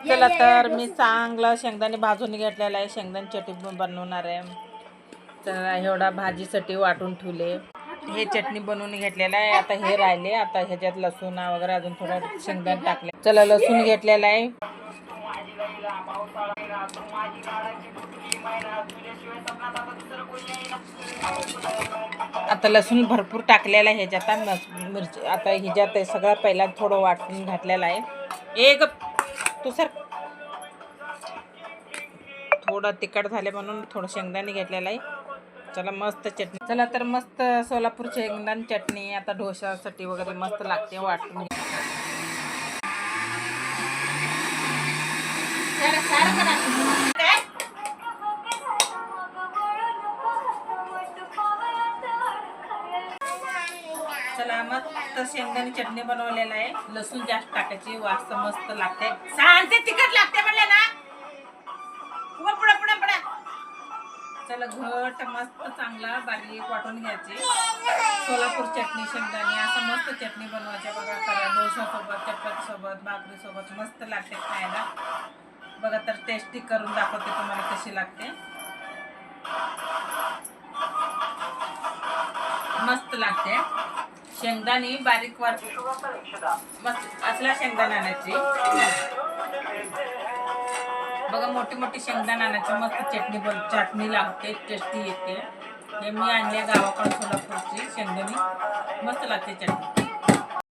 चला तर मी चांगला शेंगदाणे भाजून घेतलेला आहे. शेंगदाणे चटणी बनवणार आहे. तर एवढा भाजीसाठी वाटून ठेवले. हे चटणी बनवून घेतलेला आहे. आता हे राहिले. आता ह्याच्यात लसूण वगैरे अजून थोडा शेंगदाणे टाकले. चला लसूण घेतलेला आहे. आता लसूण भरपूर टाकलेला आहे ह्याच्यात. मिरची आता ह्याच्यात सगळं पहिला थोडं वाटून घातलेलं आहे. एक तू सर थोडं तिखट झाले म्हणून थोडं शेंगदाणे घेतलेलं आहे. चला मस्त चटणी. चला तर मस्त सोलापूर शेंगदाणे चटणी आता डोशासाठी वगैरे मस्त लागते. वाटून चला मस्त शेंगदाणे चटणी बनवलेला आहे. लसूण जास्त टाकायची. वास मस्त लागते. सांगते तिखट लागते म्हणले ना. पुढे पुढे पुढे. चला घट मस्त चांगला बारीक वाटून घ्यायची. सोलापूर चटणी शेंगदाणे असं मस्त चटणी बनवायची बघा. करा डोसा सोबत, चपाती सोबत, भाकरी सोबत मस्त लागते खायला. बघा तर टेस्टी करून दाखवते तुम्हाला कशी लागते. मस्त लागते. शेंगदाणे बारीक मस्त असला शेंगदाणा आणायची. बघा मोठी मोठी शेंगदाणा आणायची. मस्त चटणी लागते. टेस्टी येते. हे मी आणले गावाकडून सोलापूरची शेंगदाणे. मस्त लागते चटणी.